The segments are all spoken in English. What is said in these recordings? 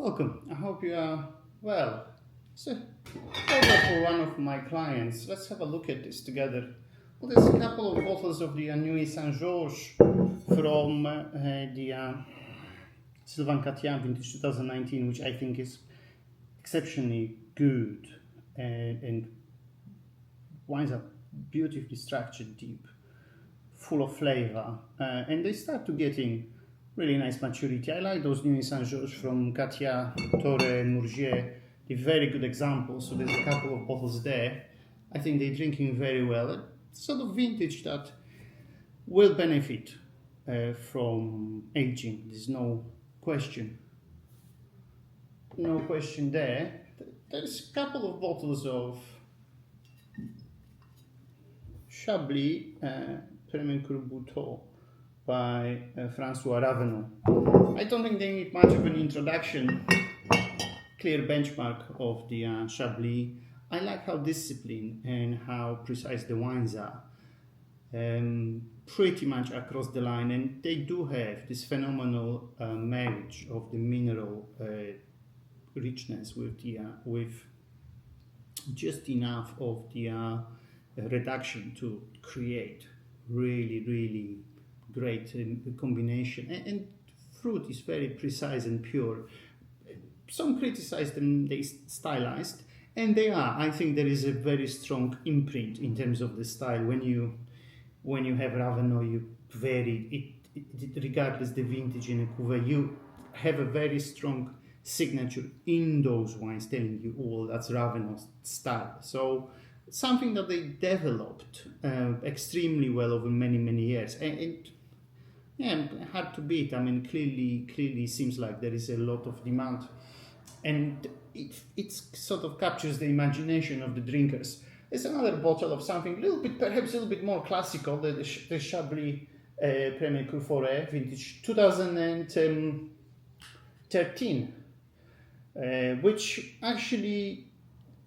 Welcome. I hope you are well. So, order for one of my clients. Let's have a look at this together. Well, there's a couple of bottles of the Nuit Saint Georges from the Sylvain Catia vintage 2019, which I think is exceptionally good and wines are beautifully structured, deep, full of flavor, and they start to getting really nice maturity. I like those Nuit Saint Georges from Catia, Torre, and Mourgier. They're very good examples. So there's a couple of bottles there. I think they're drinking very well. It's sort of vintage that will benefit from aging. There's no question. No question there. There's a couple of bottles of Chablis Premier Bouteau by François Raveneau. I don't think they need much of an introduction. Clear benchmark of the Chablis. I like how disciplined and how precise the wines are. Pretty much across the line, and they do have this phenomenal marriage of the mineral richness with just enough of the reduction to create really great combination, and fruit is very precise and pure. Some criticize them, they stylized, and they are. I think there is a very strong imprint in terms of the style. When you have Raveneau, you regardless the vintage in a cuvée, you have a very strong signature in those wines telling you, oh, that's Raveneau's style. So something that they developed extremely well over many years, and yeah, hard to beat. I mean, clearly seems like there is a lot of demand, and it sort of captures the imagination of the drinkers. There's another bottle of something perhaps a little bit more classical, the Chablis Premier Cru Forêt vintage 2013, which actually,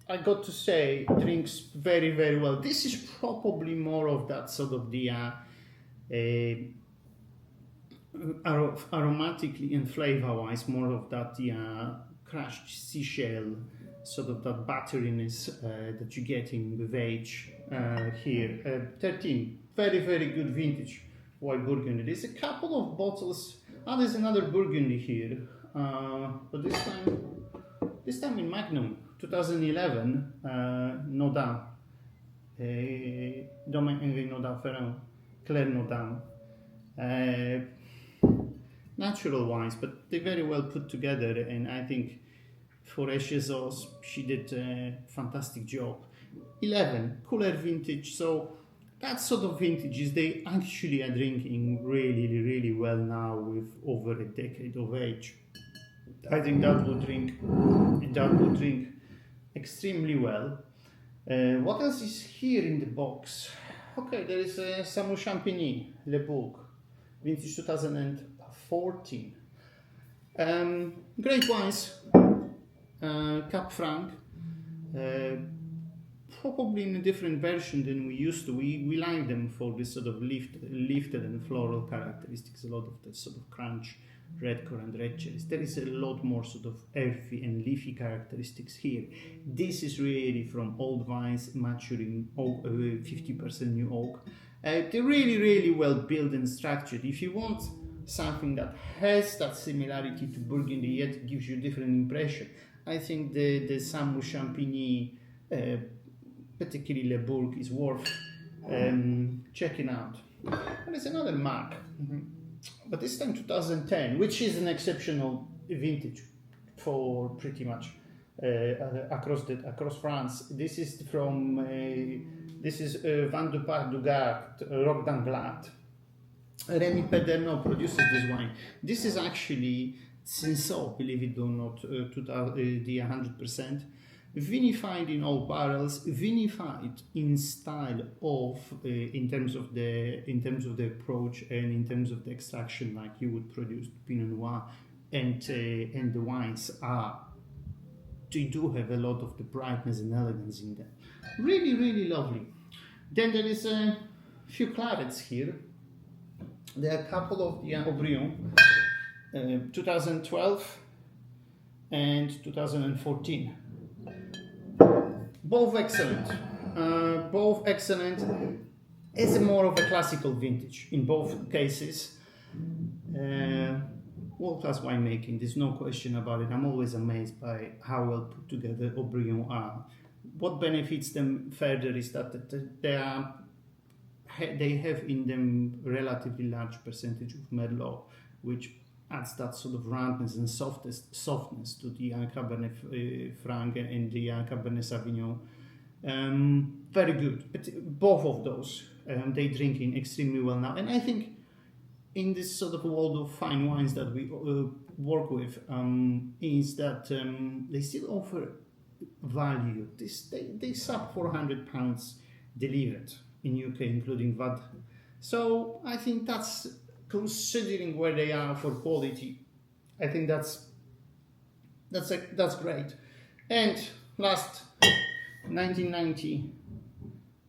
I got to say, drinks very well. This is probably more of that sort of the aromatically and flavor-wise, more of that the crushed seashell, sort of that butteriness that you get in with age here. 13, very good vintage white Burgundy. There's a couple of bottles. There's another Burgundy here, but this time in Magnum. 2011, Nodin, Domaine Henri Nodin Ferrand, Claire Nodin. Natural wines, but they're very well put together, and I think for Echezos, she did a fantastic job. 11, cooler vintage, so that sort of vintages, they actually are drinking really well now with over a decade of age. I think that will drink extremely well. What else is here in the box? Okay, there is Samu Champigny, Le Bourg, vintage 2014. Great wines, Cap Franc, probably in a different version than we used to. We like them for this sort of lifted and floral characteristics, a lot of the sort of crunch, red currant, red cherries. There is a lot more sort of earthy and leafy characteristics here. This is really from old vines maturing 50% new oak. They're really well built and structured. If you want something that has that similarity to Burgundy yet gives you a different impression, I think the Samu Champigny, particularly Le Bourg, is worth checking out. There's another mark. But this time 2010, which is an exceptional vintage for pretty much across France. This is from Van de Par du Gard, Roc d'Anglade. Rémy Pedernot produces this wine. This is actually Cinsault, believe it or not, the 100%. Vinified in old barrels, vinified in style of in terms of the approach and in terms of the extraction, like you would produce Pinot Noir, and the wines they do have a lot of the brightness and elegance in them. Really lovely. Then there is a few clarets here. There are a couple of the Aubryon, 2012. and 2014. Both excellent. Both excellent. It's more of a classical vintage in both cases. World-class winemaking, there's no question about it. I'm always amazed by how well put together Aubryon are. What benefits them further is that they have in them relatively large percentage of Merlot, which adds that sort of roundness and softness to the Cabernet Franc and the Cabernet Sauvignon. Very good. But both of those, they drink in extremely well now. And I think in this sort of world of fine wines that we work with, is that they still offer value. They sub £400 delivered in UK, including VAT. So I think that's, considering where they are for quality, I think that's great. And last, 1990,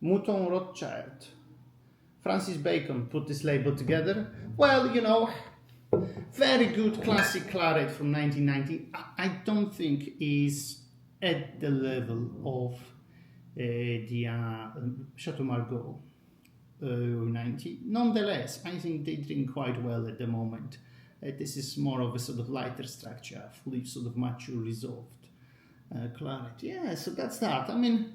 Mouton Rothschild. Francis Bacon put this label together. Well, you know, very good classic claret from 1990. I don't think is at the level of the Chateau Margaux 90. Nonetheless, I think they drink quite well at the moment. This is more of a sort of lighter structure, fully sort of mature resolved claret. Yeah, so that's that. I mean,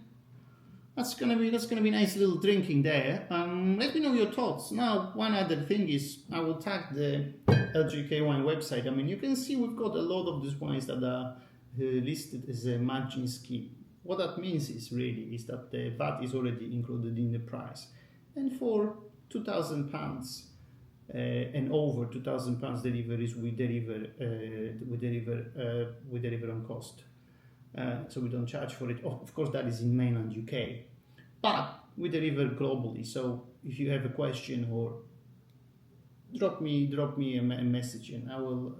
that's gonna be nice little drinking there. Let me know your thoughts. Now, one other thing is I will tag the LGK wine website. I mean, you can see we've got a lot of these wines that are listed as a margin scheme. What that means is that the VAT is already included in the price, and for £2,000 and over £2,000 deliveries, we deliver on cost. So we don't charge for it. Of course, that is in mainland UK, but we deliver globally. So if you have a question, or drop me a message, and I will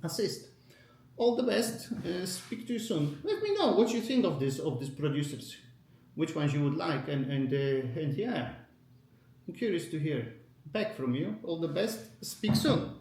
assist. All the best. Speak to you soon. Let me know what you think of these producers, which ones you would like, and yeah, I'm curious to hear back from you. All the best. Speak soon.